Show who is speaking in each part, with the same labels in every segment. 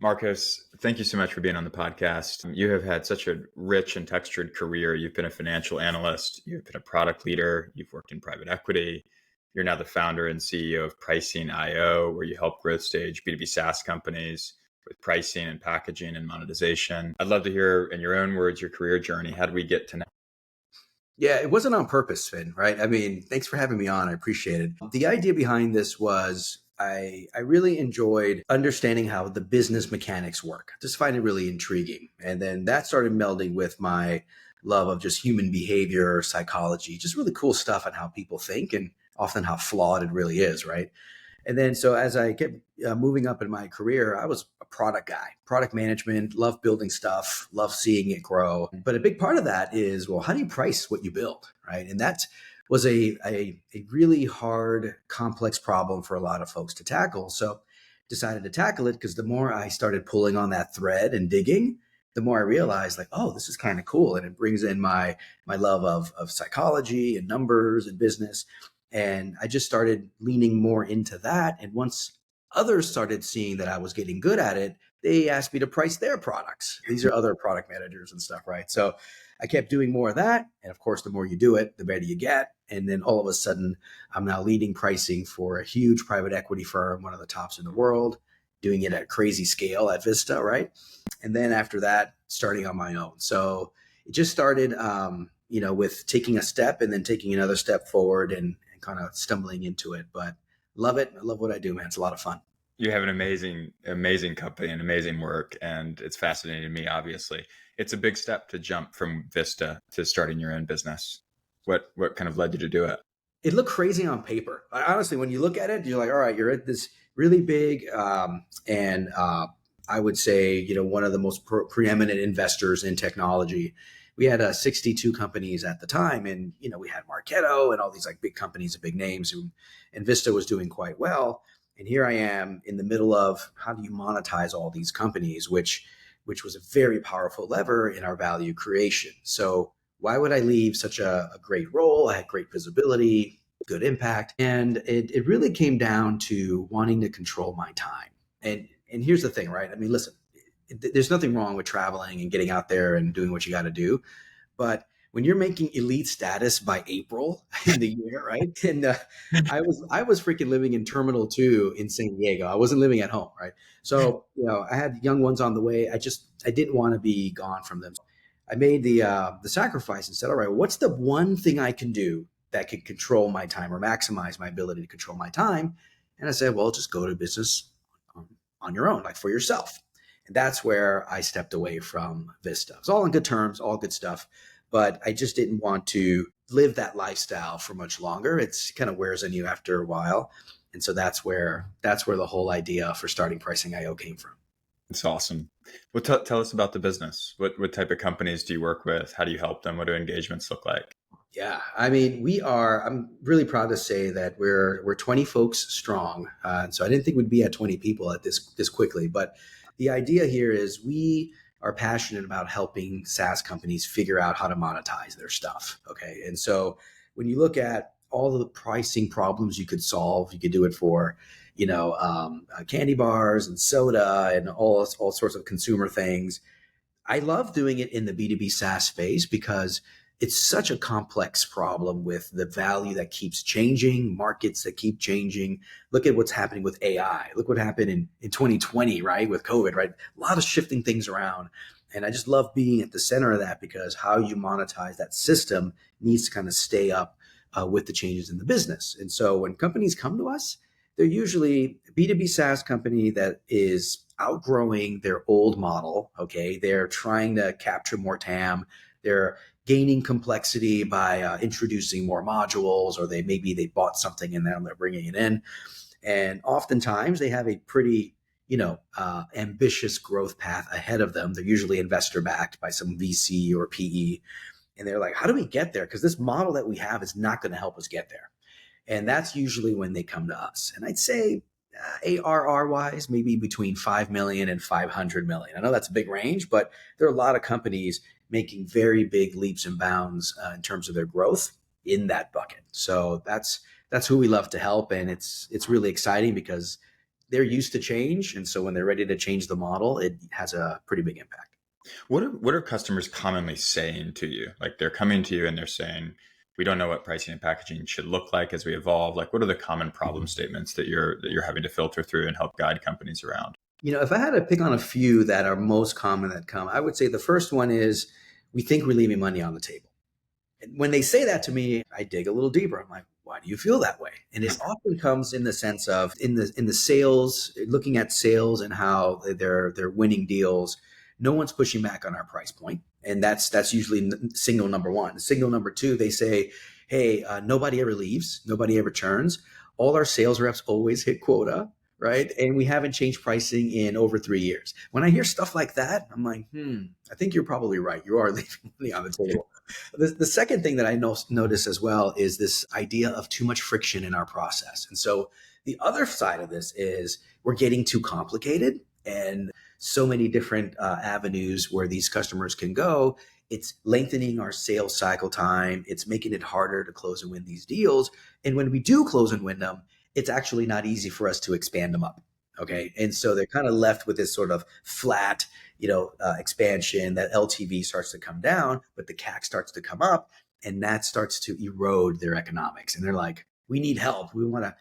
Speaker 1: Marcos, thank you so much for being on the podcast. You have had such a rich and textured career. You've been a financial analyst, you've been a product leader, you've worked in private equity. You're now the founder and CEO of Pricing IO, where you help growth stage B2B SaaS companies with pricing and packaging and monetization. I'd love to hear, in your own words, your career journey. How did we get to now?
Speaker 2: Yeah, it wasn't on purpose, Finn, right? I mean, thanks for having me on. I appreciate it. The idea behind this was I really enjoyed understanding how the business mechanics work. Just find it really intriguing. And then that started melding with my love of just human behavior, psychology, just really cool stuff on how people think and often how flawed it really is, right? And then, so as I kept moving up in my career, I was a product guy, product management, love building stuff, love seeing it grow. But a big part of that is, well, how do you price what you build, right? And that was a really hard, complex problem for a lot of folks to tackle. So decided to tackle it because the more I started pulling on that thread and digging, the more I realized like, oh, this is kind of cool. And it brings in my love of psychology and numbers and business. And I just started leaning more into that. And once others started seeing that I was getting good at it, they asked me to price their products. These are other product managers and stuff, right? So I kept doing more of that. And of course, the more you do it, the better you get. And then all of a sudden, I'm now leading pricing for a huge private equity firm, one of the tops in the world, doing it at crazy scale at Vista, right? And then after that, starting on my own. So it just started, with taking a step and then taking another step forward and kind of stumbling into it. But love it. I love what I do, man. It's a lot of fun.
Speaker 1: You have an amazing company and amazing work, and it's fascinating to me, obviously. It's a big step to jump from Vista to starting your own business. What kind of led you to do it?
Speaker 2: It looked crazy on paper. Honestly, when you look at it, you're like, all right, you're at this really big and I would say, one of the most preeminent investors in technology. We had 62 companies at the time, and we had Marketo and all these like big companies and big names, and Vista was doing quite well. And here I am in the middle of how do you monetize all these companies, which was a very powerful lever in our value creation. So why would I leave such a great role? I had great visibility, good impact, and it really came down to wanting to control my time. And here's the thing, right? I mean, listen, there's nothing wrong with traveling and getting out there and doing what you got to do. But when you're making elite status by April in the year, right? And I was freaking living in Terminal 2 in San Diego. I wasn't living at home, right? So, I had young ones on the way. I didn't want to be gone from them. I made the sacrifice and said, all right, what's the one thing I can do that can control my time or maximize my ability to control my time? And I said, well, just go to business on your own, like for yourself. And that's where I stepped away from Vista. It was all on good terms, all good stuff, but I just didn't want to live that lifestyle for much longer. It's kind of wears on you after a while. And so that's where the whole idea for starting Pricing IO came from.
Speaker 1: It's awesome. Well, tell us about the business. What type of companies do you work with? How do you help them? What do engagements look like?
Speaker 2: Yeah, I mean, I'm really proud to say that we're 20 folks strong. So I didn't think we'd be at 20 people at this quickly, but the idea here is we are passionate about helping SaaS companies figure out how to monetize their stuff. Okay, and so when you look at all of the pricing problems you could solve, you could do it for, candy bars and soda and all sorts of consumer things. I love doing it in the B2B SaaS space because it's such a complex problem with the value that keeps changing, markets that keep changing. Look at what's happening with AI. Look what happened in 2020, right? With COVID, right? A lot of shifting things around. And I just love being at the center of that because how you monetize that system needs to kind of stay up with the changes in the business. And so when companies come to us, they're usually a B2B SaaS company that is outgrowing their old model. Okay. They're trying to capture more TAM. They're gaining complexity by introducing more modules, or maybe they bought something and now they're bringing it in. And oftentimes they have a pretty, ambitious growth path ahead of them. They're usually investor backed by some VC or PE. And they're like, how do we get there? Because this model that we have is not going to help us get there. And that's usually when they come to us. And I'd say ARR wise, maybe between 5 million and 500 million. I know that's a big range, but there are a lot of companies making very big leaps and bounds in terms of their growth in that bucket. So that's who we love to help. And it's really exciting because they're used to change. And so when they're ready to change the model, it has a pretty big impact.
Speaker 1: What are customers commonly saying to you? Like they're coming to you and they're saying, we don't know what pricing and packaging should look like as we evolve. Like what are the common problem statements that you're having to filter through and help guide companies around?
Speaker 2: If I had to pick on a few that are most common that come, I would say the first one is we think we're leaving money on the table. And when they say that to me, I dig a little deeper. I'm like, why do you feel that way? And it often comes in the sense of in the sales, looking at sales and how they're winning deals. No one's pushing back on our price point, and that's usually signal number one. Signal number two, they say, hey, nobody ever leaves, nobody ever churns. All our sales reps always hit quota, right? And we haven't changed pricing in over 3 years. When I hear stuff like that, I'm like, I think you're probably right. You are leaving money on the table. The second thing that I notice as well is this idea of too much friction in our process. And so the other side of this is we're getting too complicated and so many different avenues where these customers can go. It's lengthening our sales cycle time. It's making it harder to close and win these deals. And when we do close and win them, it's actually not easy for us to expand them up. Okay. And so they're kind of left with this sort of flat, expansion. That LTV starts to come down, but the CAC starts to come up, and that starts to erode their economics. And they're like, we need help. We want to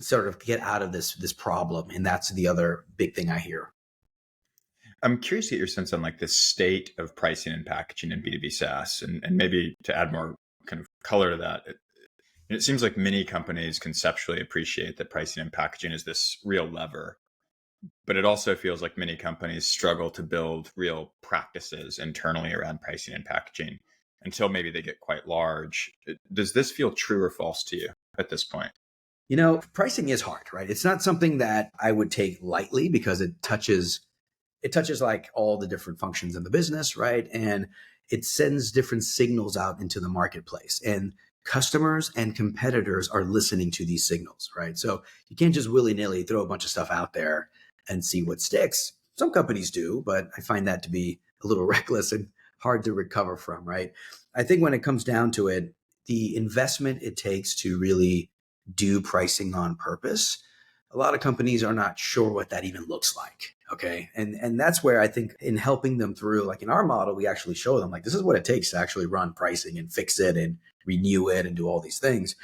Speaker 2: sort of get out of this problem. And that's the other big thing I hear.
Speaker 1: I'm curious to get your sense on like the state of pricing and packaging in B2B SaaS, and maybe to add more kind of color to that. It seems like many companies conceptually appreciate that pricing and packaging is this real lever, but it also feels like many companies struggle to build real practices internally around pricing and packaging until maybe they get quite large. Does this feel true or false to you at this point?
Speaker 2: Pricing is hard, right? It's not something that I would take lightly because it touches like all the different functions in the business, right? And it sends different signals out into the marketplace. And customers and competitors are listening to these signals, right? So you can't just willy-nilly throw a bunch of stuff out there and see what sticks. Some companies do, but I find that to be a little reckless and hard to recover from, right? I think when it comes down to it, the investment it takes to really do pricing on purpose, a lot of companies are not sure what that even looks like. Okay. And that's where I think in helping them through, like in our model, we actually show them like, this is what it takes to actually run pricing and fix it and renew it and do all these things.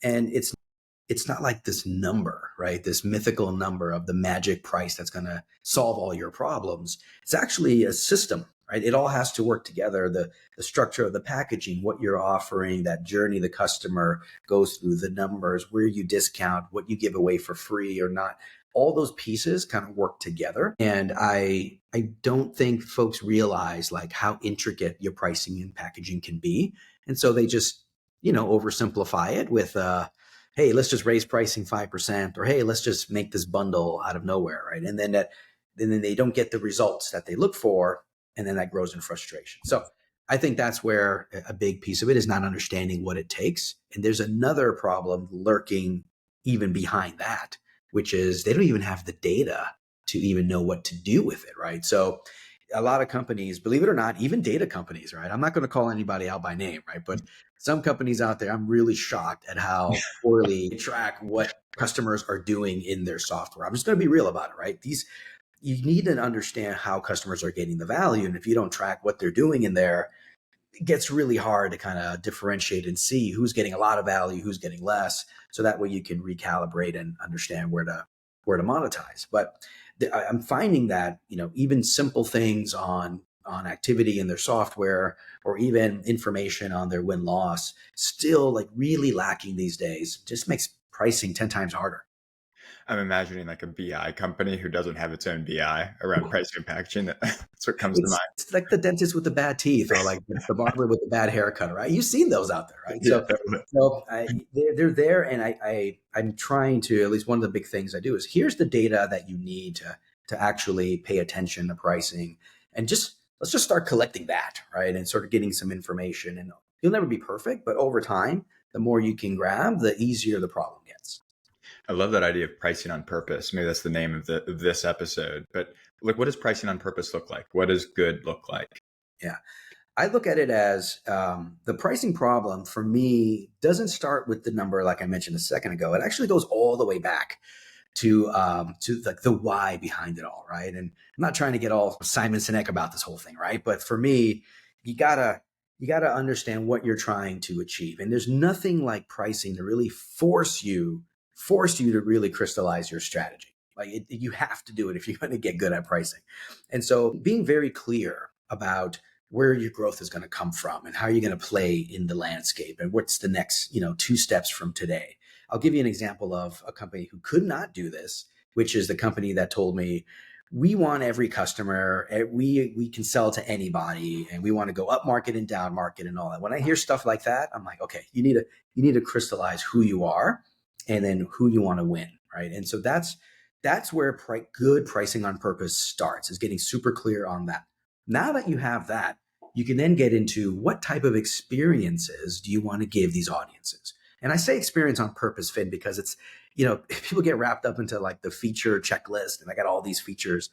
Speaker 2: And it's not like this number, right? This mythical number of the magic price that's going to solve all your problems. It's actually a system, right? It all has to work together. The structure of the packaging, what you're offering, that journey the customer goes through, the numbers, where you discount, what you give away for free or not. All those pieces kind of work together. And I don't think folks realize like how intricate your pricing and packaging can be. And so they just, oversimplify it with hey, let's just raise pricing 5%, or hey, let's just make this bundle out of nowhere, right? And then they don't get the results that they look for, and then that grows in frustration. So I think that's where a big piece of it is not understanding what it takes. And there's another problem lurking even behind that, which is they don't even have the data to even know what to do with it, right? So a lot of companies, believe it or not, even data companies, right? I'm not going to call anybody out by name, right? But some companies out there, I'm really shocked at how poorly they track what customers are doing in their software. I'm just going to be real about it, right? You need to understand how customers are getting the value. And if you don't track what they're doing in there, it gets really hard to kind of differentiate and see who's getting a lot of value, who's getting less. So that way you can recalibrate and understand where to monetize. But I'm finding that, even simple things on activity in their software or even information on their win loss still like really lacking these days. Just makes pricing 10 times harder.
Speaker 1: I'm imagining like a BI company who doesn't have its own BI around pricing and packaging. That's what comes to mind.
Speaker 2: It's like the dentist with the bad teeth or like the barber with the bad haircut, right? You've seen those out there, right?
Speaker 1: Yeah,
Speaker 2: So,
Speaker 1: totally.
Speaker 2: they're there. And I'm trying to, at least one of the big things I do is here's the data that you need to actually pay attention to pricing, and let's just start collecting that, right? And sort of getting some information. And you'll never be perfect, but over time, the more you can grab, the easier the problem gets.
Speaker 1: I love that idea of pricing on purpose. Maybe that's the name of this episode. But like, what does pricing on purpose look like? What does good look like?
Speaker 2: Yeah. I look at it as the pricing problem for me doesn't start with the number like I mentioned a second ago. It actually goes all the way back to like the why behind it all, right? And I'm not trying to get all Simon Sinek about this whole thing, right? But for me, you gotta you gotta understand what you're trying to achieve, and there's nothing like pricing to really force you to really crystallize your strategy. Like you have to do it if you're going to get good at pricing. And so being very clear about where your growth is going to come from and how you're going to play in the landscape and what's the next, two steps from today. I'll give you an example of a company who could not do this, which is the company that told me, we want every customer, we can sell to anybody, and we want to go up market and down market and all that. When I hear stuff like that, I'm like, okay, you need to crystallize who you are and then who you want to win, right? And so that's where good pricing on purpose starts, is getting super clear on that. Now that you have that, you can then get into what type of experiences do you want to give these audiences. And I say experience on purpose, Finn, because it's, people get wrapped up into like the feature checklist and I got all these features.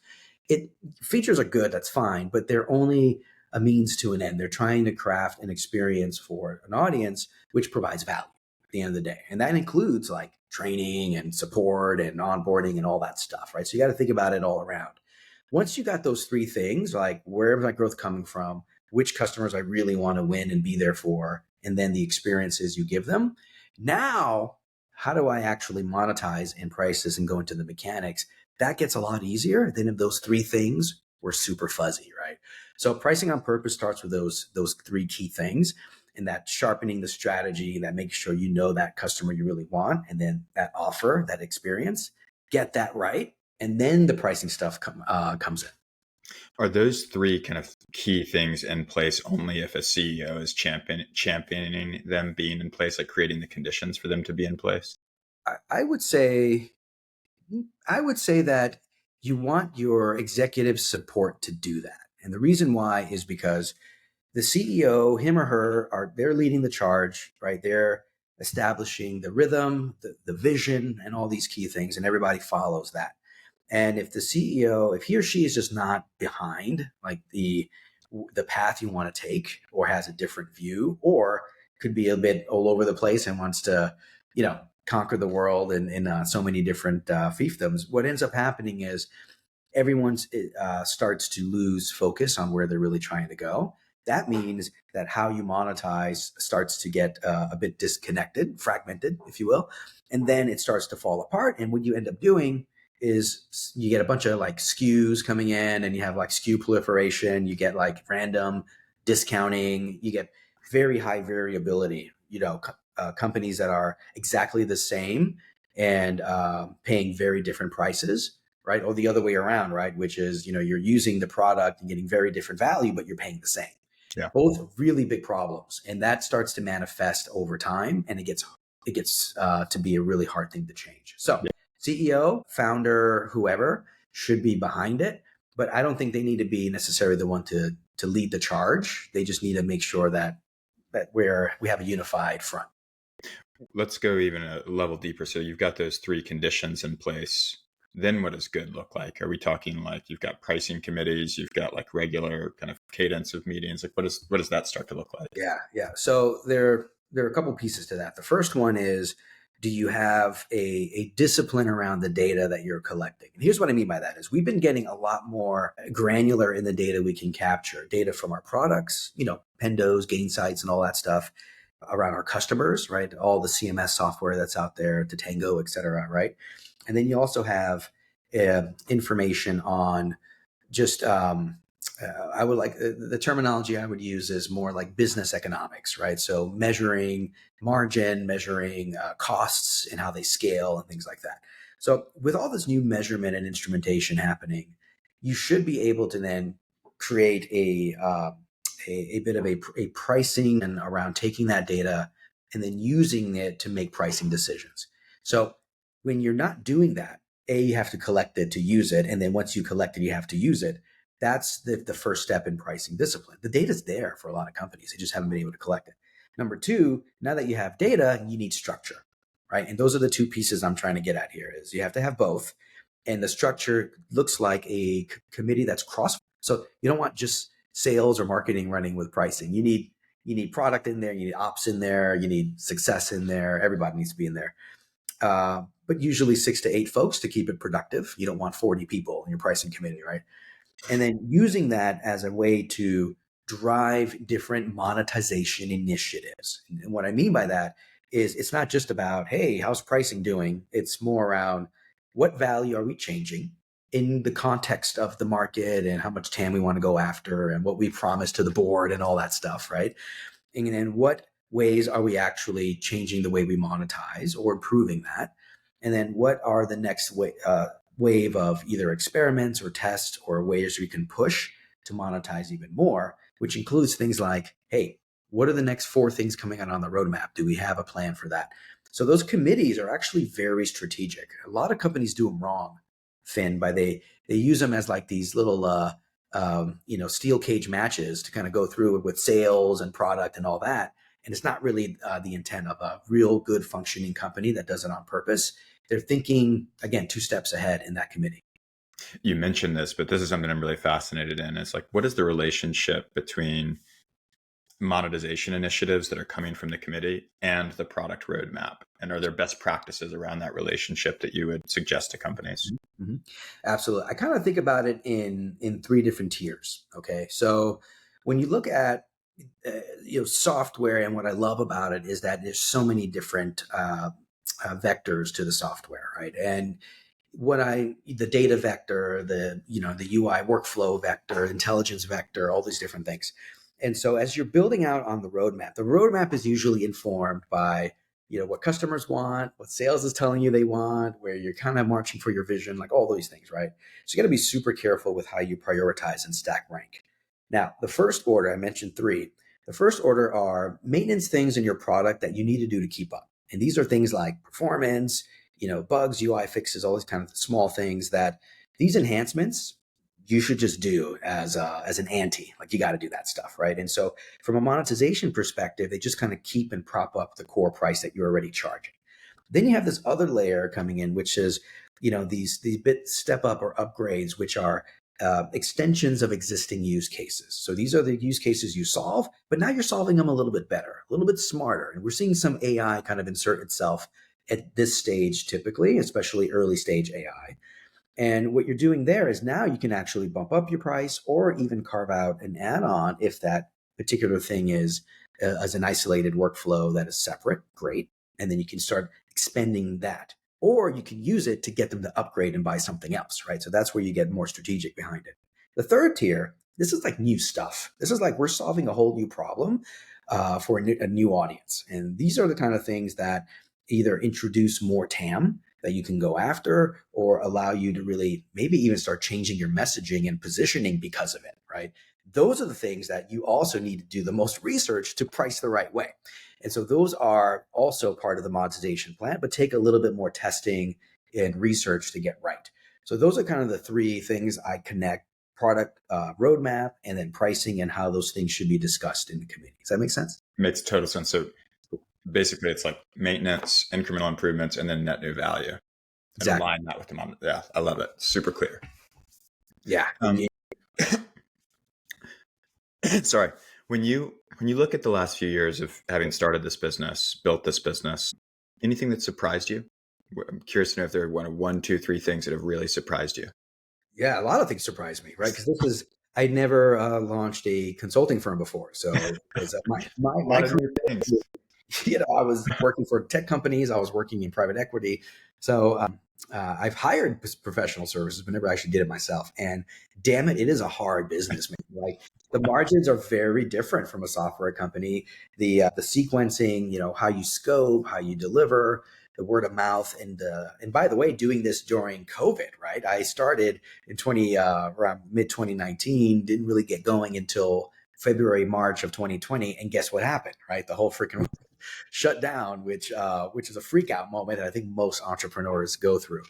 Speaker 2: Features are good, that's fine, but they're only a means to an end. They're trying to craft an experience for an audience which provides value at the end of the day. And that includes like training and support and onboarding and all that stuff, right? So you got to think about it all around. Once you got those three things, like wherever that growth coming from, which customers I really want to win and be there for, and then the experiences you give them. Now, how do I actually monetize and price this and go into the mechanics? That gets a lot easier than if those three things were super fuzzy, right? So pricing on purpose starts with those three key things, and that sharpening the strategy, that making sure you know that customer you really want, and then that offer, that experience, get that right, and then the pricing stuff comes in.
Speaker 1: Are those three kind of key things in place only if a CEO is championing them being in place, like creating the conditions for them to be in place?
Speaker 2: I would say that you want your executive support to do that. And the reason why is because the CEO, him or her, they're leading the charge, right? They're establishing the rhythm, the vision, and all these key things, and everybody follows that. And if the CEO, if he or she is just not behind like the path you want to take, or has a different view, or could be a bit all over the place and wants to, conquer the world in so many different fiefdoms, what ends up happening is everyone starts to lose focus on where they're really trying to go. That means that how you monetize starts to get a bit disconnected, fragmented, if you will, and then it starts to fall apart. And what you end up doing is you get a bunch of like SKUs coming in, and you have like SKU proliferation. You get like random discounting. You get very high variability. Companies that are exactly the same and paying very different prices, right? Or the other way around, right? Which is, you're using the product and getting very different value, but you're paying the same.
Speaker 1: Yeah.
Speaker 2: Both really big problems. And that starts to manifest over time, and it gets to be a really hard thing to change. So
Speaker 1: Yeah.
Speaker 2: CEO, founder, whoever should be behind it, but I don't think they need to be necessarily the one to lead the charge. They just need to make sure that we have a unified front.
Speaker 1: Let's go even a level deeper. So you've got those three conditions in place. Then what does good look like? Are we talking like you've got pricing committees, you've got like regular kind of cadence of meetings? Like what does that start to look like?
Speaker 2: Yeah. So there are a couple pieces to that. The first one is, do you have a discipline around the data that you're collecting? And here's what I mean by that is we've been getting a lot more granular in the data we can capture, data from our products, Pendos, Gainsights, and all that stuff around our customers, right? All the CMS software that's out there, the Tango, et cetera, right? And then you also have information on just I would like the terminology I would use is more like business economics, right? So measuring margin, measuring costs and how they scale and things like that. So with all this new measurement and instrumentation happening, you should be able to then create a bit of a pricing and around taking that data and then using it to make pricing decisions. So when you're not doing that, you have to collect it to use it. And then once you collect it, you have to use it. That's the first step in pricing discipline. The data's there for a lot of companies. They just haven't been able to collect it. Number two, now that you have data, you need structure, right? And those are the two pieces I'm trying to get at here is you have to have both. And the structure looks like a committee that's cross. So you don't want just sales or marketing running with pricing. You need product in there. You need ops in there. You need success in there. Everybody needs to be in there. but usually 6 to 8 folks to keep it productive. You don't want 40 people in your pricing committee, right? And then using that as a way to drive different monetization initiatives. And what I mean by that is it's not just about, hey, how's pricing doing? It's more around what value are we changing in the context of the market and how much TAM we want to go after and what we promised to the board and all that stuff, right? And then what ways are we actually changing the way we monetize or improving that? And then what are the next wave of either experiments or tests or ways we can push to monetize even more, which includes things like, hey, what are the next 4 things coming out on the roadmap? Do we have a plan for that? So those committees are actually very strategic. A lot of companies do them wrong, Finn, by they use them as like these little steel cage matches to kind of go through with sales and product and all that. And it's not really the intent of a real good functioning company that does it on purpose. They're thinking, again, 2 steps ahead in that committee.
Speaker 1: You mentioned this, but this is something I'm really fascinated in. It's like, what is the relationship between monetization initiatives that are coming from the committee and the product roadmap? And are there best practices around that relationship that you would suggest to companies?
Speaker 2: Mm-hmm. Absolutely. I kind of think about it in 3 different tiers. Okay. So when you look at software, and what I love about it is that there's so many different vectors to the software, right? And the data vector, the UI workflow vector, intelligence vector, all these different things. And so as you're building out on the roadmap is usually informed by, what customers want, what sales is telling you they want, where you're kind of marching for your vision, like all those things, right? So you got to be super careful with how you prioritize and stack rank. Now, the first order, I mentioned 3. The first order are maintenance things in your product that you need to do to keep up. And these are things like performance, bugs, UI fixes, all these kind of small things that these enhancements you should just do as an ante. Like you got to do that stuff, right? And so from a monetization perspective, they just kind of keep and prop up the core price that you're already charging. Then you have this other layer coming in, which is these bit step up or upgrades, which are extensions of existing use cases. So these are the use cases you solve, but now you're solving them a little bit better, a little bit smarter. And we're seeing some AI kind of insert itself at this stage, typically, especially early stage AI. And what you're doing there is now you can actually bump up your price or even carve out an add-on if that particular thing is as an isolated workflow that is separate. Great. And then you can start expanding that. Or you can use it to get them to upgrade and buy something else, right? So that's where you get more strategic behind it. The third tier, this is like new stuff. This is like we're solving a whole new problem for a new audience. And these are the kind of things that either introduce more TAM that you can go after or allow you to really maybe even start changing your messaging and positioning because of it, right? Those are the things that you also need to do the most research to price the right way. And so those are also part of the monetization plan, but take a little bit more testing and research to get right. So those are kind of the 3 things I connect: product roadmap, and then pricing, and how those things should be discussed in the committee. Does that make sense?
Speaker 1: Makes total sense. So basically it's like maintenance, incremental improvements, and then net new value. And
Speaker 2: Exactly.
Speaker 1: align that with the moment. Yeah, I love it. Super clear.
Speaker 2: Yeah.
Speaker 1: Sorry. When you look at the last few years of having started this business, built this business, anything that surprised you? I'm curious to know if there are 1, 2, 3 things that have really surprised you.
Speaker 2: Yeah, a lot of things surprised me, right? Because I never launched a consulting firm before. So it's,
Speaker 1: A
Speaker 2: my
Speaker 1: lot of new
Speaker 2: career,
Speaker 1: things.
Speaker 2: I was working for tech companies. I was working in private equity. So I've hired professional services, but never actually did it myself. And damn it, it is a hard business, man. Like the margins are very different from a software company. The sequencing, how you scope, how you deliver, the word of mouth, and by the way, doing this during COVID, right? I started in around mid 2019, didn't really get going until February, March of 2020, and guess what happened, right? The whole freaking shut down, which is a freak out moment that I think most entrepreneurs go through.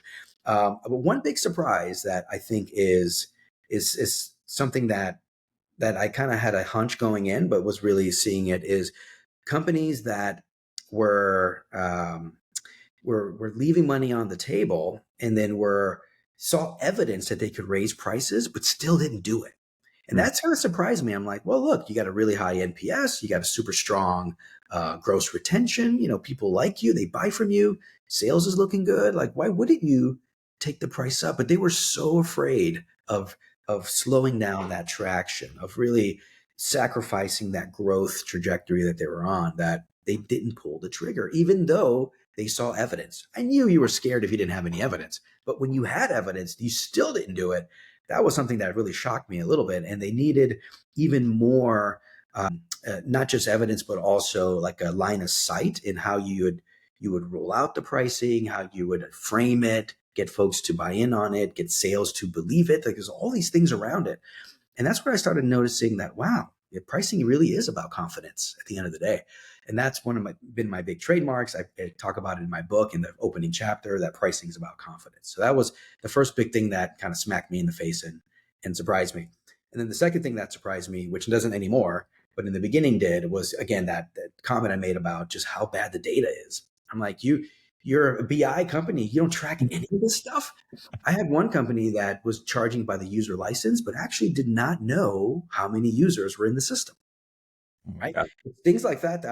Speaker 2: But one big surprise that I think is something that I kind of had a hunch going in, but was really seeing it is companies that were leaving money on the table and then saw evidence that they could raise prices, but still didn't do it. And that's kind of surprised me. I'm like, well, look, you got a really high NPS, you got a super strong gross retention. People like you, they buy from you. sales is looking good. Like, why wouldn't you take the price up? But they were so afraid of slowing down that traction, of really sacrificing that growth trajectory that they were on, that they didn't pull the trigger, even though they saw evidence. I knew you were scared if you didn't have any evidence, but when you had evidence, you still didn't do it. That was something that really shocked me a little bit. And they needed even more, not just evidence, but also like a line of sight in how you would roll out the pricing, how you would frame it, get folks to buy in on it, get sales to believe it. Like there's all these things around it. And that's where I started noticing that, wow, pricing really is about confidence at the end of the day. And that's been my big trademarks. I talk about it in my book in the opening chapter, that pricing is about confidence. So that was the first big thing that kind of smacked me in the face and surprised me. And then the second thing that surprised me, which doesn't anymore, but in the beginning did, was again that comment I made about just how bad the data is. I'm like, you're a BI company. You don't track any of this stuff. I had one company that was charging by the user license, but actually did not know how many users were in the system.
Speaker 1: Oh my
Speaker 2: Right?
Speaker 1: God.
Speaker 2: Things like that.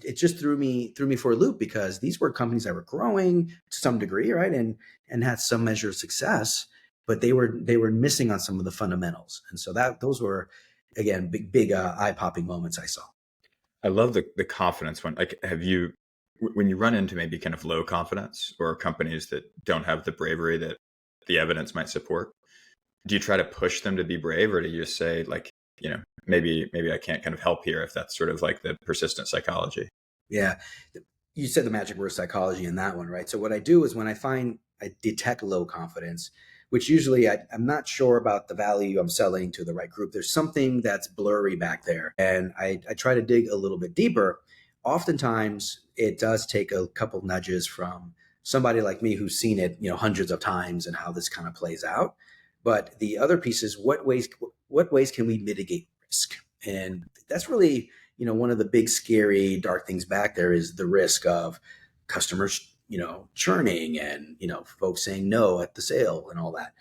Speaker 2: It just threw me for a loop, because these were companies that were growing to some degree, right, and had some measure of success, but they were missing on some of the fundamentals, and so those were again big eye popping moments I saw.
Speaker 1: I love the confidence one. Like, when you run into maybe kind of low confidence or companies that don't have the bravery that the evidence might support, do you try to push them to be brave, or do you just say, like, maybe I can't kind of help here, if that's sort of like the persistent psychology?
Speaker 2: Yeah. You said the magic word psychology in that one, right? So what I do is when I detect low confidence, which usually I'm not sure about the value I'm selling to the right group. There's something that's blurry back there. And I try to dig a little bit deeper. Oftentimes it does take a couple nudges from somebody like me who's seen it, hundreds of times, and how this kind of plays out. But the other piece is what ways can we mitigate risk? And that's really, one of the big, scary, dark things back there is the risk of customers, churning, and, folks saying no at the sale and all that.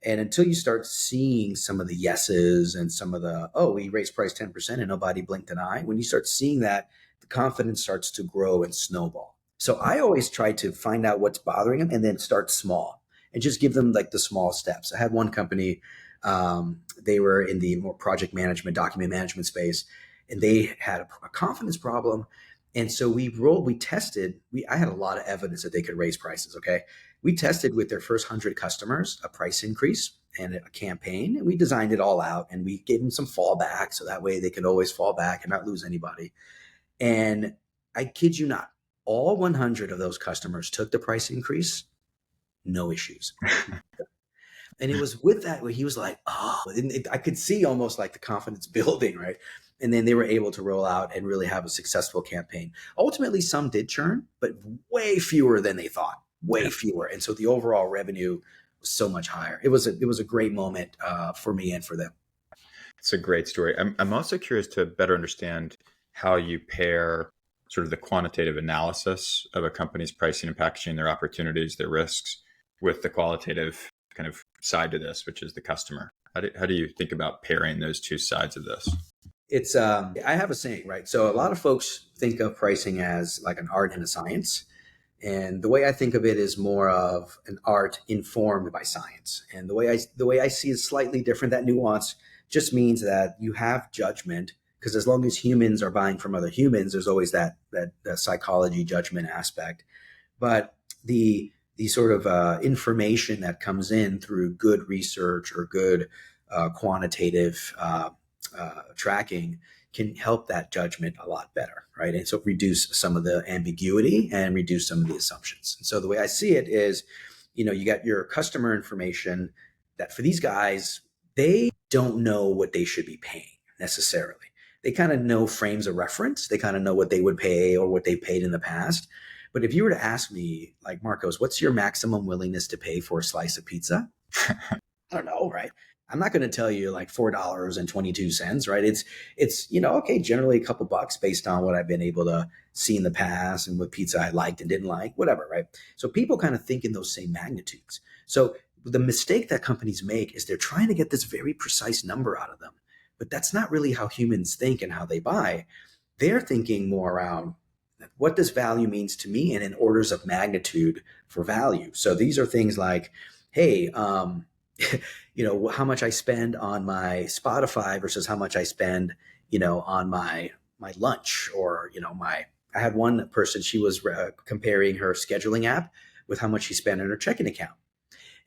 Speaker 2: And until you start seeing some of the yeses and some of the, oh, we raised price 10% and nobody blinked an eye, when you start seeing that, the confidence starts to grow and snowball. So I always try to find out what's bothering them and then start small and just give them like the small steps. I had one company, they were in the more project management, document management space, and they had a confidence problem. And so I had a lot of evidence that they could raise prices. Okay. We tested with their first 100 customers a price increase and a campaign, and we designed it all out, and we gave them some fallback, so that way they could always fall back and not lose anybody. And I kid you not, all 100 of those customers took the price increase, no issues. And it was with that where he was like, oh, and I could see almost like the confidence building, right? And then they were able to roll out and really have a successful campaign. Ultimately, some did churn, but way fewer than they thought, way fewer. And so the overall revenue was so much higher. It was a great moment for me and for them.
Speaker 1: It's a great story. I'm also curious to better understand how you pair sort of the quantitative analysis of a company's pricing and packaging, their opportunities, their risks, with the qualitative kind of side to this, which is the customer. How do you think about pairing those two sides of this?
Speaker 2: It's I have a saying, right? So a lot of folks think of pricing as like an art and a science. And the way I think of it is more of an art informed by science. And the way I see it is slightly different. That nuance just means that you have judgment, because as long as humans are buying from other humans, there's always that psychology judgment aspect. But the sort of information that comes in through good research or good quantitative tracking can help that judgment a lot better, right? And so reduce some of the ambiguity and reduce some of the assumptions. And so the way I see it is, you got your customer information that for these guys, they don't know what they should be paying necessarily. They kind of know frames of reference. They kind of know what they would pay or what they paid in the past. But if you were to ask me, like, Marcos, what's your maximum willingness to pay for a slice of pizza? I don't know, right? I'm not going to tell you like $4.22, right? It's okay, generally a couple bucks based on what I've been able to see in the past and what pizza I liked and didn't like, whatever, right? So people kind of think in those same magnitudes. So the mistake that companies make is they're trying to get this very precise number out of them, but that's not really how humans think and how they buy. They're thinking more around what does value means to me and in orders of magnitude for value. So these are things like, hey, how much I spend on my Spotify versus how much I spend, on my lunch, or I had one person, she was comparing her scheduling app with how much she spent on her checking account.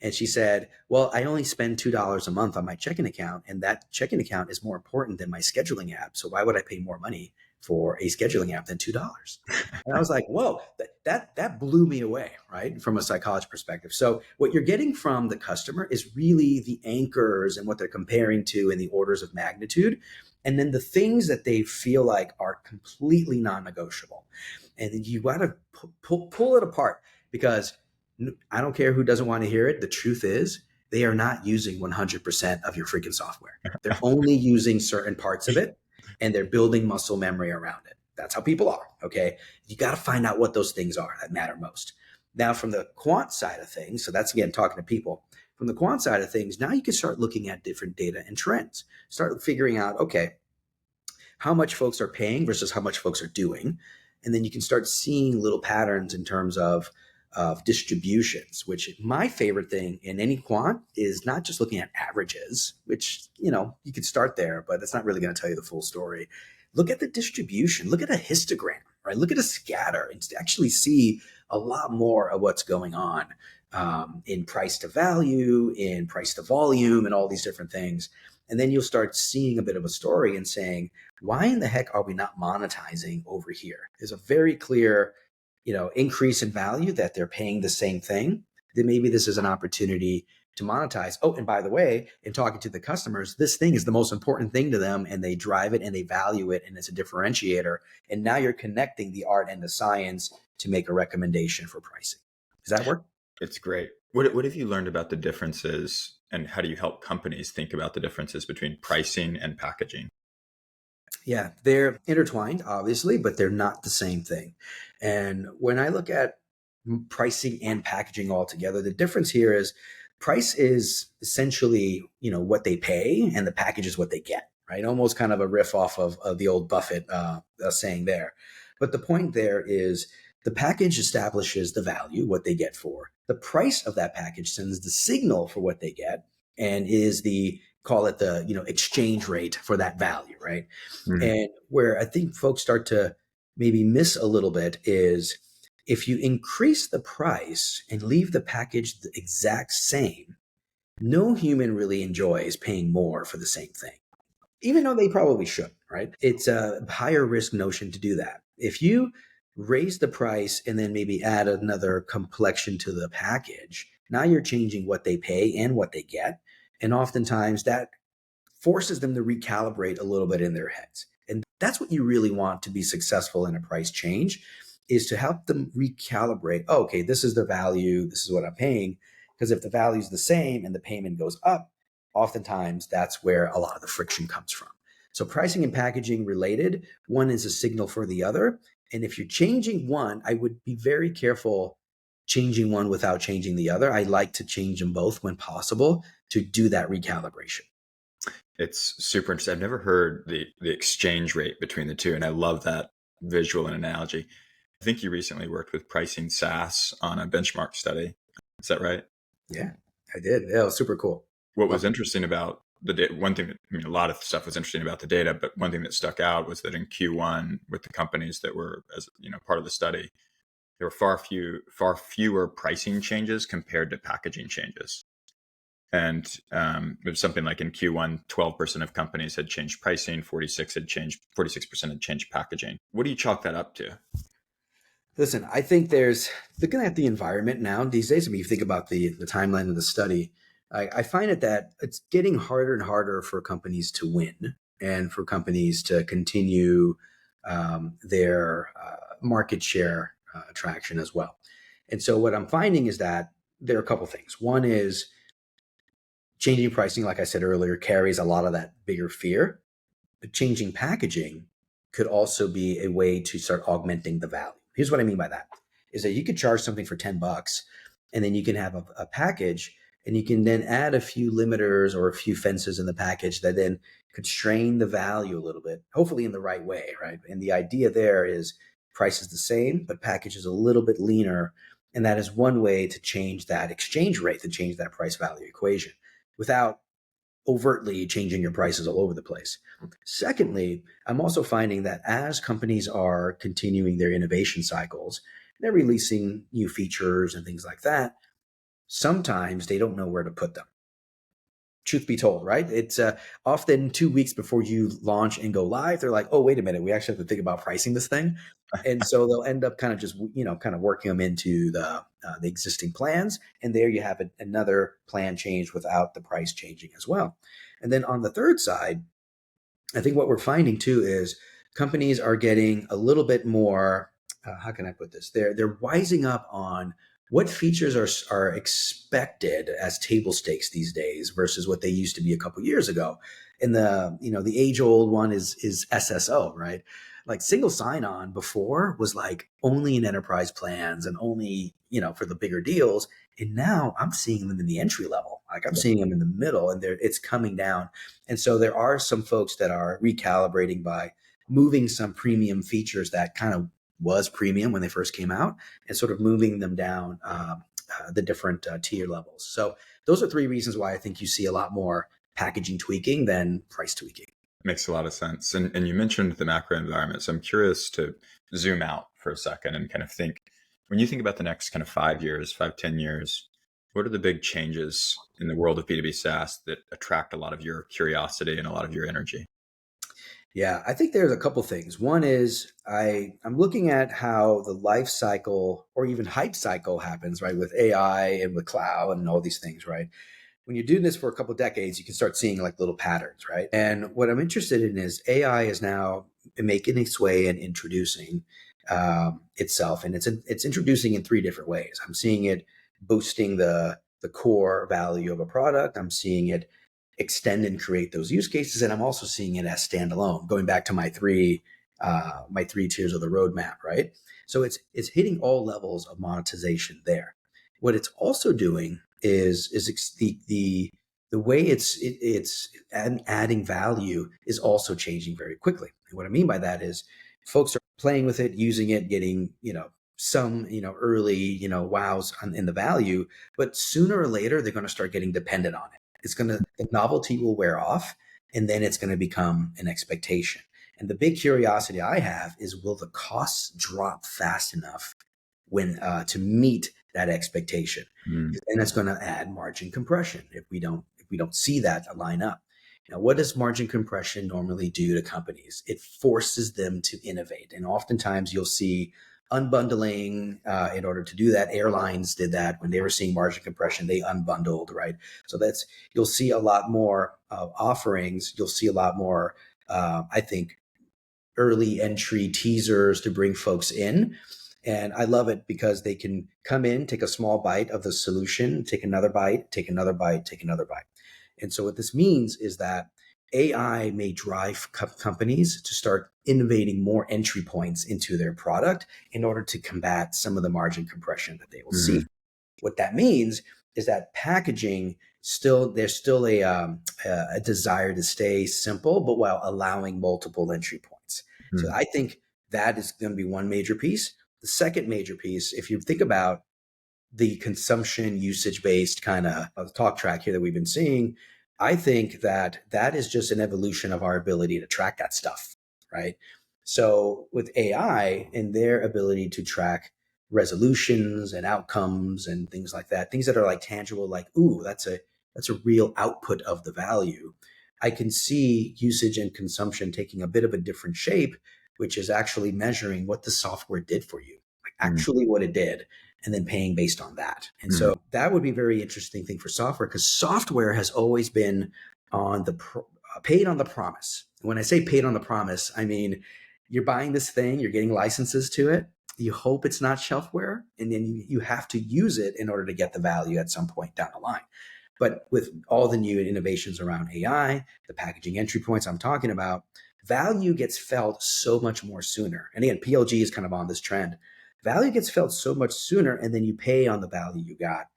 Speaker 2: And she said, well, I only spend $2 a month on my checking account, and that checking account is more important than my scheduling app. So why would I pay more money for a scheduling app than $2? And I was like, whoa, that blew me away, right? From a psychology perspective. So what you're getting from the customer is really the anchors and what they're comparing to in the orders of magnitude. And then the things that they feel like are completely non-negotiable. And then you got to pull it apart, because I don't care who doesn't want to hear it. The truth is, they are not using 100% of your freaking software. They're only using certain parts of it, and they're building muscle memory around it. That's how people are. Okay. You got to find out what those things are that matter most. Now, from the quant side of things, so that's again talking to people. From the quant side of things, now you can start looking at different data and trends. Start figuring out, okay, how much folks are paying versus how much folks are doing. And then you can start seeing little patterns in terms of distributions, which my favorite thing in any quant is not just looking at averages, which, you could start there, but it's not really going to tell you the full story. Look at the distribution, look at a histogram, right? Look at a scatter and actually see a lot more of what's going on in price to value, in price to volume, and all these different things. And then you'll start seeing a bit of a story and saying, why in the heck are we not monetizing over here? There's a very clear, increase in value that they're paying the same thing. Then maybe this is an opportunity to monetize. Oh, and by the way, in talking to the customers, this thing is the most important thing to them, and they drive it and they value it, and it's a differentiator. And now you're connecting the art and the science to make a recommendation for pricing. Does that work?
Speaker 1: It's great. What have you learned about the differences, and how do you help companies think about the differences between pricing and packaging?
Speaker 2: Yeah, they're intertwined, obviously, but they're not the same thing. And when I look at pricing and packaging all together, the difference here is price is essentially, what they pay, and the package is what they get, right? Almost kind of a riff off of the old Buffett saying there. But the point there is the package establishes the value, what they get for. The price of that package sends the signal for what they get, and is the, call it the, exchange rate for that value, right?
Speaker 1: Mm.
Speaker 2: And where I think folks start to maybe miss a little bit is, if you increase the price and leave the package the exact same, no human really enjoys paying more for the same thing, even though they probably should, right? It's a higher risk notion to do that. If you raise the price and then maybe add another complexion to the package, now you're changing what they pay and what they get. And oftentimes that forces them to recalibrate a little bit in their heads. And that's what you really want to be successful in a price change, is to help them recalibrate. Oh, okay, this is the value, this is what I'm paying. Because if the value is the same and the payment goes up, oftentimes that's where a lot of the friction comes from. So pricing and packaging related, one is a signal for the other. And if you're changing one, I would be very careful changing one without changing the other. I like to change them both when possible to do that recalibration.
Speaker 1: It's super interesting. I've never heard the exchange rate between the two, and I love that visual and analogy. I think you recently worked with Pricing SaaS on a benchmark study. Is that right?
Speaker 2: Yeah, I did. Yeah, it was super cool.
Speaker 1: What was
Speaker 2: Loved it.
Speaker 1: interesting about the data, one thing that, a lot of stuff was interesting about the data, but one thing that stuck out was that in Q1, with the companies that were, as part of the study, there were far fewer pricing changes compared to packaging changes. And it was something like in Q1, 12% of companies had changed pricing, 46% had changed packaging. What do you chalk that up to?
Speaker 2: Listen, I think there's, looking at the environment now these days, I mean, you think about the timeline of the study, I find it that it's getting harder and harder for companies to win, and for companies to continue their market share traction as well. And so what I'm finding is that there are a couple things. One is changing pricing, like I said earlier, carries a lot of that bigger fear. But changing packaging could also be a way to start augmenting the value. Here's what I mean by that, is that you could charge something for $10, and then you can have a package, and you can then add a few limiters or a few fences in the package that then constrain the value a little bit, hopefully in the right way, right? And the idea there is price is the same, but package is a little bit leaner. And that is one way to change that exchange rate, to change that price value equation without overtly changing your prices all over the place. Secondly, I'm also finding that as companies are continuing their innovation cycles, they're releasing new features and things like that. Sometimes they don't know where to put them. Truth be told, right? It's often 2 weeks before you launch and go live, they're like, oh, wait a minute, we actually have to think about pricing this thing. And so they'll end up kind of just, kind of working them into the existing plans. And there you have another plan change without the price changing as well. And then on the third side, I think what we're finding too is companies are getting a little bit more, how can I put this? They're wising up on what features are expected as table stakes these days versus what they used to be a couple years ago. And the age old one is SSO, right? Like single sign on before was like only in enterprise plans and only, for the bigger deals. And now I'm seeing them in the entry level. Like I'm seeing them in the middle and it's coming down. And so there are some folks that are recalibrating by moving some premium features that kind of was premium when they first came out and sort of moving them down the different tier levels. So those are three reasons why I think you see a lot more packaging tweaking than price tweaking.
Speaker 1: Makes a lot of sense. And you mentioned the macro environment. So I'm curious to zoom out for a second and kind of think, when you think about the next kind of 5 years, 5, 10 years, what are the big changes in the world of B2B SaaS that attract a lot of your curiosity and a lot of your energy?
Speaker 2: Yeah, I think there's a couple things. One is I'm looking at how the life cycle or even hype cycle happens, right, with AI and with cloud and all these things, right? When you're doing this for a couple of decades, you can start seeing like little patterns, right? And what I'm interested in is AI is now making its way and introducing itself, and it's introducing in three different ways. I'm seeing it boosting the core value of a product. I'm seeing it extend and create those use cases, and I'm also seeing it as standalone. Going back to my three tiers of the roadmap, right? So it's hitting all levels of monetization there. What it's also doing is the way it's adding value is also changing very quickly. And what I mean by that is folks are playing with it, using it, getting some early wows in the value, but sooner or later they're going to start getting dependent on it. The novelty will wear off, and then it's going to become an expectation. And the big curiosity I have is, will the costs drop fast enough to meet that expectation?
Speaker 1: Mm.
Speaker 2: And that's going to add margin compression if we don't see that line up. Now, what does margin compression normally do to companies? It forces them to innovate, and oftentimes you'll see unbundling in order to do that. Airlines did that when they were seeing margin compression; they unbundled, right? So you'll see a lot more offerings. You'll see a lot more, I think, early entry teasers to bring folks in. And I love it because they can come in, take a small bite of the solution, take another bite, take another bite, take another bite. And so what this means is that AI may drive companies to start innovating more entry points into their product in order to combat some of the margin compression that they will see. What that means is that packaging there's still a desire to stay simple, but while allowing multiple entry points. So I think that is going to be one major piece. The second major piece, if you think about the consumption usage based kind of talk track here that we've been seeing, I think that is just an evolution of our ability to track that stuff, right? So with AI and their ability to track resolutions and outcomes and things like that, things that are like tangible, like, ooh, that's a real output of the value. I can see usage and consumption taking a bit of a different shape, which is actually measuring what the software did for you, like actually what it did, and then paying based on that. And so that would be a very interesting thing for software, because software has always been on paid on the promise. When I say paid on the promise, I mean, you're buying this thing, you're getting licenses to it. You hope it's not shelfware, and then you have to use it in order to get the value at some point down the line. But with all the new innovations around AI, the packaging entry points I'm talking about, value gets felt so much more sooner. And again, PLG is kind of on this trend. Value gets felt so much sooner, and then you pay on the value you got.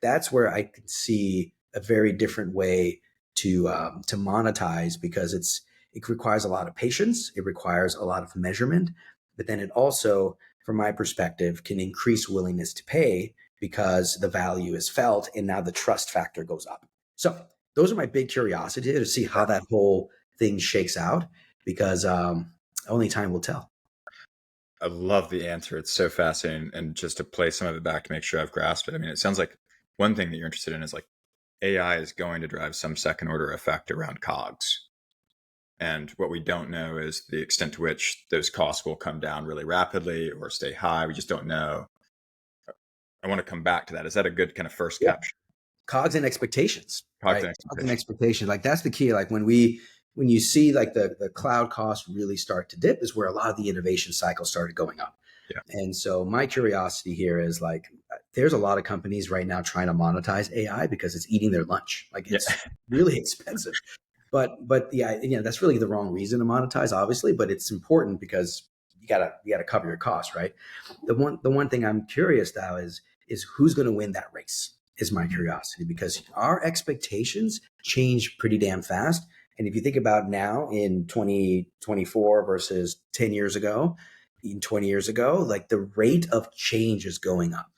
Speaker 2: That's where I can see a very different way to monetize, because it requires a lot of patience, it requires a lot of measurement, but then it also, from my perspective, can increase willingness to pay because the value is felt and now the trust factor goes up. So those are my big curiosity to see how that whole thing shakes out, because only time will tell.
Speaker 1: I love the answer. It's so fascinating. And just to play some of it back to make sure I've grasped it. I mean, it sounds like one thing that you're interested in is like AI is going to drive some second order effect around COGS. And what we don't know is the extent to which those costs will come down really rapidly or stay high. We just don't know. I want to come back to that. Is that a good kind of first
Speaker 2: Yeah.
Speaker 1: capture?
Speaker 2: COGS and expectations,
Speaker 1: COGS
Speaker 2: right?
Speaker 1: and
Speaker 2: COGS and
Speaker 1: expectation.
Speaker 2: expectations. Like that's the key. Like when you see like the cloud costs really start to dip is where a lot of the innovation cycle started going up.
Speaker 1: Yeah.
Speaker 2: And so my curiosity here is like, there's a lot of companies right now trying to monetize AI because it's eating their lunch. Like
Speaker 1: Yeah.
Speaker 2: it's really expensive. But yeah, that's really the wrong reason to monetize, obviously. But it's important because you gotta cover your costs, right? The one thing I'm curious now is who's going to win that race is my curiosity, because our expectations change pretty damn fast. And if you think about now in 2024 versus 10 years ago, in 20 years ago, like the rate of change is going up.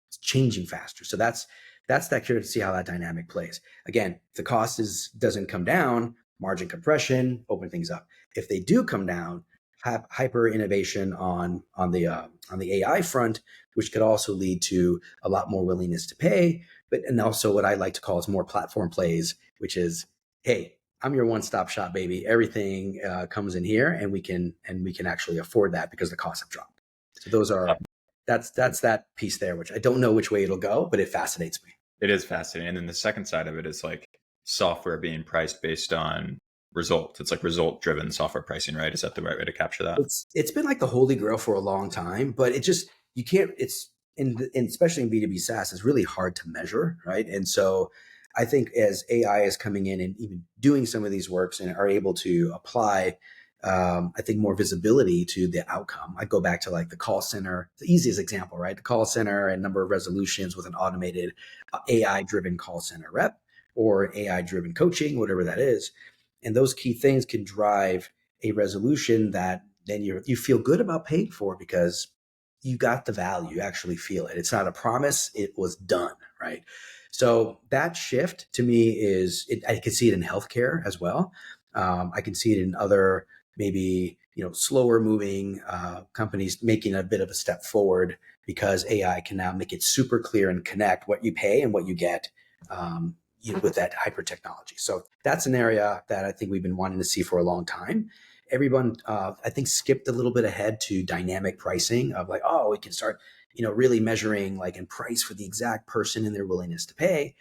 Speaker 2: It's changing faster. So that's that curious to see how that dynamic plays. Again, if the cost doesn't come down, margin compression, open things up. If they do come down, have hyper innovation on the AI front, which could also lead to a lot more willingness to pay. But and also what I like to call is more platform plays, which is, hey, I'm your one-stop shop, baby. Everything comes in here, and we can actually afford that because the costs have dropped. So that's that piece there, which I don't know which way it'll go, but it fascinates me.
Speaker 1: It is fascinating. And then the second side of it is like software being priced based on results. It's like result driven software pricing, right? Is that the right way to capture that?
Speaker 2: It's been like the holy grail for a long time, but it just you can't. It's especially in B2B SaaS, it's really hard to measure, right? And so I think as AI is coming in and even doing some of these works and are able to apply, I think more visibility to the outcome. I go back to like the call center, the easiest example, right? The call center and number of resolutions with an automated AI driven call center rep or AI driven coaching, whatever that is. And those key things can drive a resolution that then you feel good about paying for because you got the value, you actually feel it. It's not a promise, it was done, right? So that shift to me I can see it in healthcare as well. I can see it in other maybe slower moving companies making a bit of a step forward because AI can now make it super clear and connect what you pay and what you get with that hyper technology. So that's an area that I think we've been wanting to see for a long time. Everyone, I think, skipped a little bit ahead to dynamic pricing of like, oh, we can start, really measuring like in price for the exact person and their willingness to pay.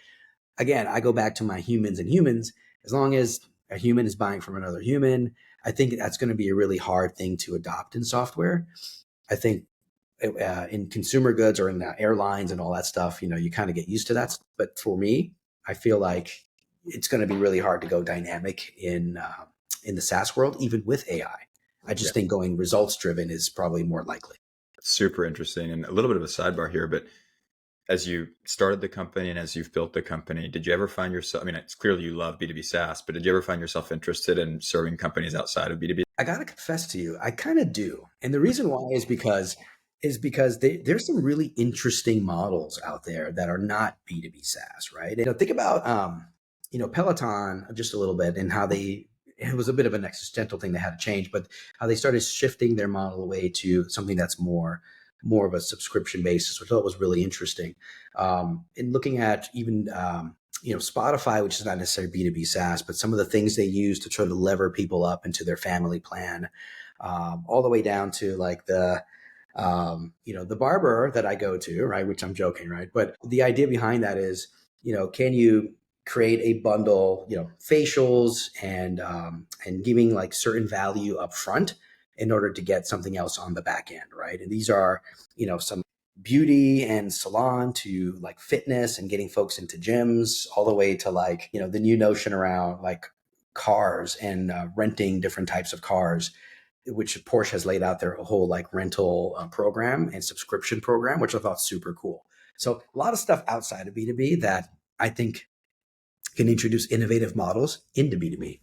Speaker 2: Again, I go back to my humans and humans. As long as a human is buying from another human, I think that's going to be a really hard thing to adopt in software. I think in consumer goods or in airlines and all that stuff, you kind of get used to that. But for me, I feel like it's going to be really hard to go dynamic in the SaaS world, even with AI. I
Speaker 1: Yeah.
Speaker 2: just think going results driven is probably more likely.
Speaker 1: Super interesting. And a little bit of a sidebar here, but as you started the company and as you've built the company, did you ever find yourself, I mean, it's clearly you love B2B SaaS, but did you ever find yourself interested in serving companies outside of B2B?
Speaker 2: I got to confess to you, I kind of do. And the reason why is because there's some really interesting models out there that are not B2B SaaS, right? Think about Peloton just a little bit and how it was a bit of an existential thing they had to change, but how they started shifting their model away to something that's more of a subscription basis, which I thought was really interesting. And looking at even Spotify, which is not necessarily B2B SaaS, but some of the things they use to try to lever people up into their family plan, all the way down to like the barber that I go to, right? Which I'm joking, right? But the idea behind that is, can you create a bundle, facials and giving like certain value up front in order to get something else on the back end, right? And these are, some beauty and salon to like fitness and getting folks into gyms, all the way to like, the new notion around like cars and renting different types of cars, which Porsche has laid out their whole like rental program and subscription program, which I thought super cool. So a lot of stuff outside of B2B that I think can introduce innovative models into B2B.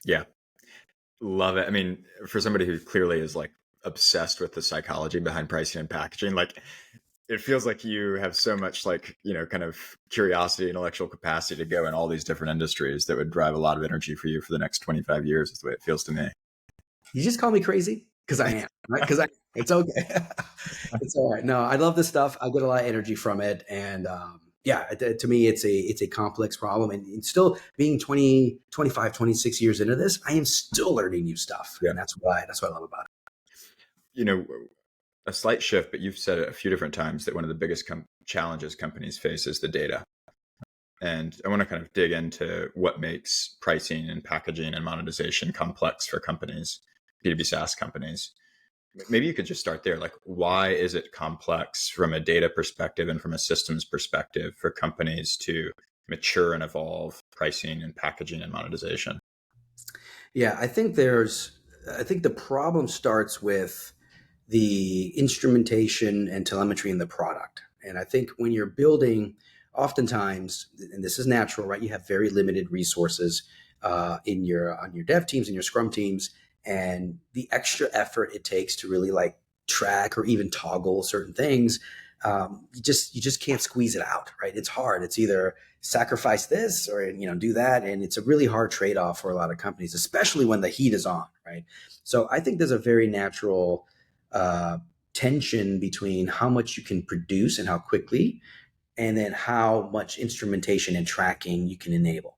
Speaker 1: Yeah. Love it. I mean, for somebody who clearly is like obsessed with the psychology behind pricing and packaging. Like, it feels like you have so much, like, kind of curiosity, intellectual capacity to go in all these different industries that would drive a lot of energy for you for the next 25 years, is the way it feels to me.
Speaker 2: You just call me crazy because I am, right? Because it's okay. It's all right. No, I love this stuff. I get a lot of energy from it, and yeah, to me, it's a complex problem. And still being 20, 25, 26 years into this, I am still learning new stuff,
Speaker 1: Yeah.
Speaker 2: and that's what I love about it.
Speaker 1: You know, a slight shift, but you've said it a few different times that one of the biggest challenges companies face is the data. And I want to kind of dig into what makes pricing and packaging and monetization complex for companies, B2B SaaS companies. Maybe you could just start there. Like, why is it complex from a data perspective and from a systems perspective for companies to mature and evolve pricing and packaging and monetization?
Speaker 2: Yeah, I think the problem starts with the instrumentation and telemetry in the product. And I think when you're building, oftentimes, and this is natural, right? You have very limited resources on your dev teams and your Scrum teams, and the extra effort it takes to really like track or even toggle certain things, you just can't squeeze it out, right? It's hard. It's either sacrifice this or do that, and it's a really hard trade off for a lot of companies, especially when the heat is on, right? So I think there's a very natural uh, tension between how much you can produce and how quickly, and then how much instrumentation and tracking you can enable.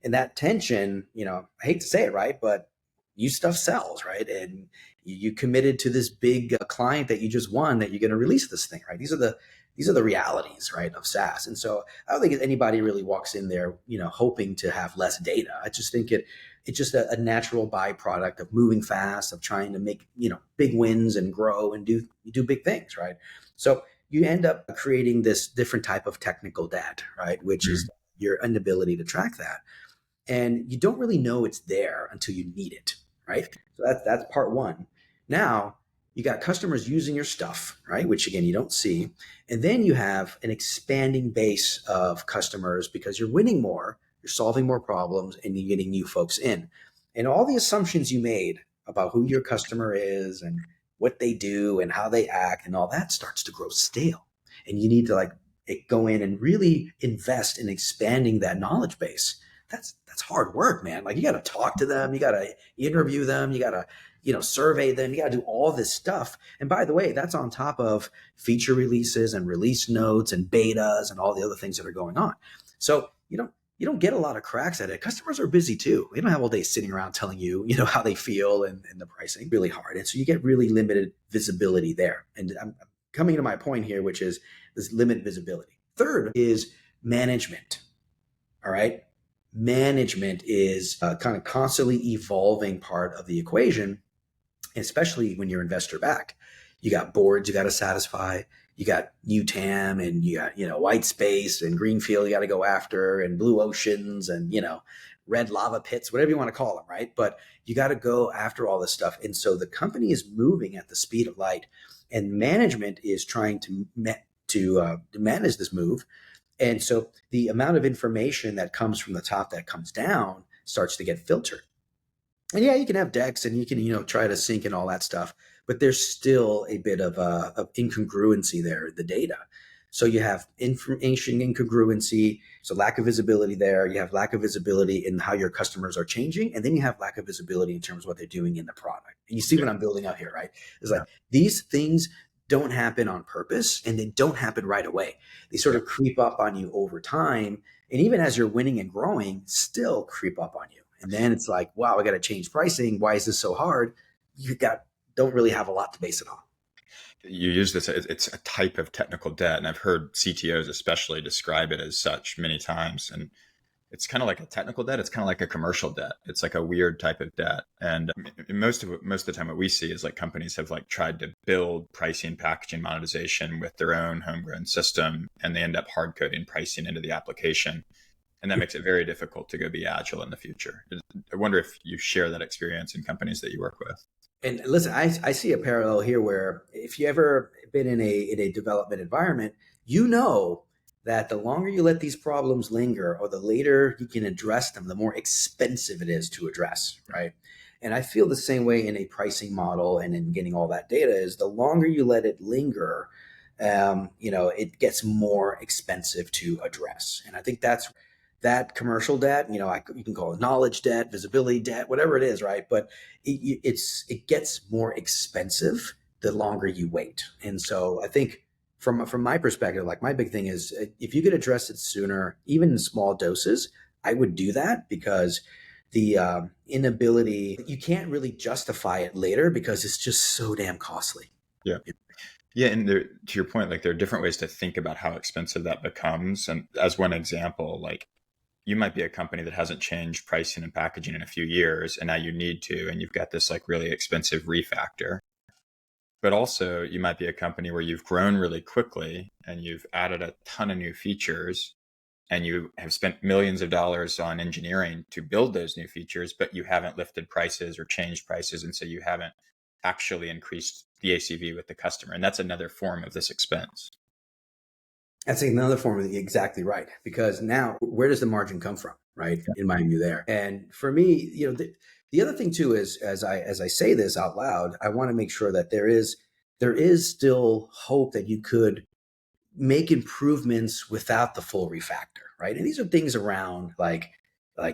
Speaker 2: And that tension, I hate to say it, right? But you stuff sells, right? And you committed to this big client that you just won that you're going to release this thing, right? These are the realities, right, of SaaS. And so I don't think anybody really walks in there, hoping to have less data. I just think it's just a natural byproduct of moving fast, of trying to make, big wins and grow and do big things, right? So you end up creating this different type of technical debt, right? Which is your inability to track that, and you don't really know it's there until you need it, right? So that's part one. Now you got customers using your stuff, right? Which again you don't see, and then you have an expanding base of customers because you're winning more, you're solving more problems, and you're getting new folks in, and all the assumptions you made about who your customer is and what they do and how they act and all that starts to grow stale, and you need to like go in and really invest in expanding that knowledge base. That's hard work, man. Like you got to talk to them, you got to interview them, you got to survey them, you got to do all this stuff. And by the way, that's on top of feature releases and release notes and betas and all the other things that are going on. So you don't get a lot of cracks at it. Customers are busy too. They don't have all day sitting around telling you how they feel and the pricing. Really hard, and so you get really limited visibility there. And I'm coming to my point here, which is this limited visibility. Third is management. All right. Management is a kind of constantly evolving part of the equation, especially when you're investor backed. You got boards you got to satisfy. You got new TAM, and you got white space and greenfield you got to go after, and blue oceans, and red lava pits, whatever you want to call them, right? But you got to go after all this stuff, and so the company is moving at the speed of light, and management is trying to manage this move. And so the amount of information that comes from the top that comes down starts to get filtered. And yeah, you can have decks and you can, try to sync and all that stuff, but there's still a bit of incongruency there, the data. So you have information incongruency, so lack of visibility there. You have lack of visibility in how your customers are changing, and then you have lack of visibility in terms of what they're doing in the product. And you see what I'm building up here, right? It's like these things don't happen on purpose, and they don't happen right away. They sort of creep up on you over time, and even as you're winning and growing, still creep up on you. And then it's like, wow, I got to change pricing. Why is this so hard? You don't really have a lot to base it on.
Speaker 1: You use this, it's a type of technical debt. And I've heard CTOs especially describe it as such many times. And it's kind of like a technical debt. It's kind of like a commercial debt. It's like a weird type of debt. And most of the time, what we see is like companies have like tried to build pricing, packaging, monetization with their own homegrown system, and they end up hard coding pricing into the application. And that makes it very difficult to go be agile in the future. I wonder if you share that experience in companies that you work with.
Speaker 2: And listen, I see a parallel here where if you ever been in a development environment, that the longer you let these problems linger or the later you can address them, the more expensive it is to address, right? And I feel the same way in a pricing model and in getting all that data is the longer you let it linger, it gets more expensive to address. And I think that's that commercial debt, you can call it knowledge debt, visibility debt, whatever it is, right? But it gets more expensive the longer you wait. And so I think from my perspective, like my big thing is if you could address it sooner, even in small doses, I would do that because the inability, you can't really justify it later because it's just so damn costly.
Speaker 1: Yeah. Yeah, and to your point, like there are different ways to think about how expensive that becomes. And as one example, like you might be a company that hasn't changed pricing and packaging in a few years, and now you need to, and you've got this like really expensive refactor. But also, you might be a company where you've grown really quickly and you've added a ton of new features, and you have spent millions of dollars on engineering to build those new features, but you haven't lifted prices or changed prices, and so you haven't actually increased the ACV with the customer, and that's another form of this expense.
Speaker 2: That's another form of exactly right. Because now, where does the margin come from, right? In my view, there. And for me, the other thing too is as I say this out loud, I want to make sure that there is still hope that you could make improvements without the full refactor, right? And these are things around like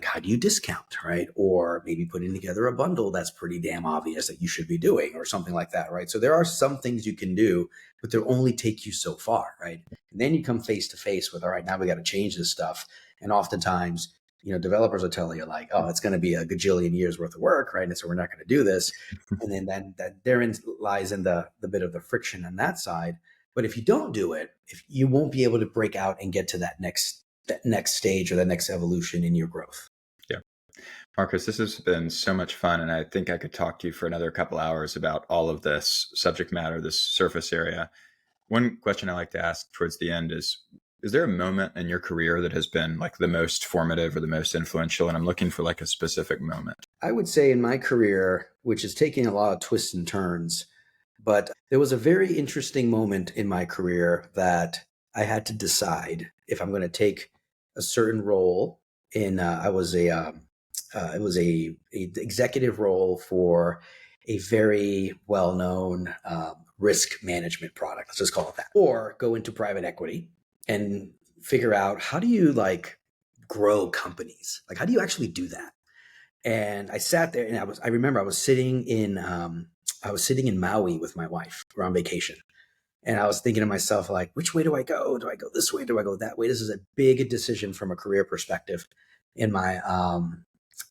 Speaker 2: how do you discount, right? Or maybe putting together a bundle that's pretty damn obvious that you should be doing or something like that, right? So there are some things you can do, but they'll only take you so far, right? And then you come face to face with, all right, now we got to change this stuff. And oftentimes, developers will tell you like, oh, it's going to be a gajillion years worth of work, right? And so we're not going to do this. And then that therein lies in the bit of the friction on that side. But if you don't do it, if you won't be able to break out and get to that next stage or that next evolution in your growth.
Speaker 1: Yeah. Marcos, this has been so much fun, and I think I could talk to you for another couple hours about all of this subject matter, this surface area. One question I like to ask towards the end is there a moment in your career that has been like the most formative or the most influential? And I'm looking for like a specific moment.
Speaker 2: I would say in my career, which is taking a lot of twists and turns, but there was a very interesting moment in my career that I had to decide if I'm going to take a certain role in. It was a executive role for a very well known risk management product. Let's just call it that, or go into private equity and figure out how do you like grow companies? Like how do you actually do that? And I sat there and I remember I was sitting in Maui with my wife. We're on vacation. And I was thinking to myself, like, which way do I go? Do I go this way? Do I go that way? This is a big decision from a career perspective. In my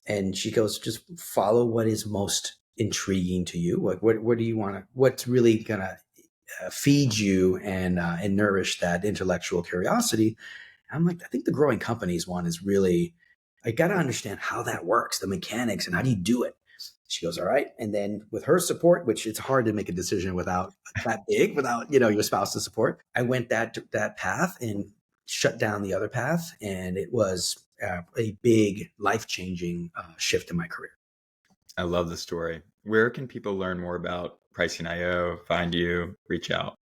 Speaker 2: and she goes, just follow what is most intriguing to you. What do you want to? What's really gonna feed you and nourish that intellectual curiosity? I'm like, I think the growing companies one is really, I got to understand how that works, the mechanics, and how do you do it? She goes, all right. And then with her support, which it's hard to make a decision without that big, without, your spouse's support, I went that path and shut down the other path. And it was a big life-changing shift in my career.
Speaker 1: I love the story. Where can people learn more about Pricing IO, find you, reach out?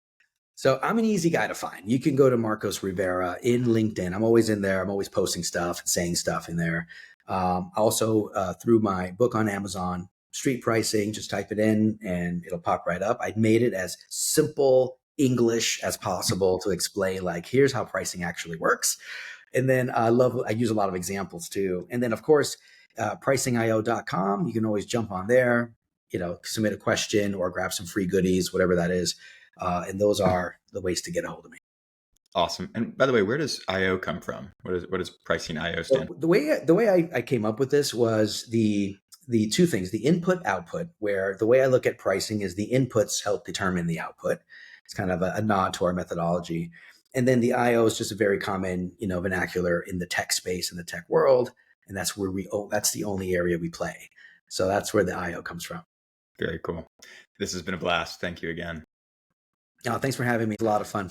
Speaker 2: So I'm an easy guy to find. You can go to Marcos Rivera in LinkedIn. I'm always in there. I'm always posting stuff and saying stuff in there. Also, through my book on Amazon, Street Pricing, just type it in and it'll pop right up. I made it as simple English as possible to explain, like, here's how pricing actually works. And then I use a lot of examples too. And then, of course, pricingio.com, you can always jump on there, submit a question or grab some free goodies, whatever that is. And those are the ways to get a hold of me.
Speaker 1: Awesome. And by the way, where does IO come from? What does Pricing IO stand for?
Speaker 2: The way I came up with this was the two things: the input output, where the way I look at pricing is the inputs help determine the output. It's kind of a nod to our methodology. And then the IO is just a very common, vernacular in the tech space, in the tech world, and that's where that's the only area we play. So that's where the IO comes from.
Speaker 1: Very cool. This has been a blast. Thank you again.
Speaker 2: Thanks for having me. It's a lot of fun.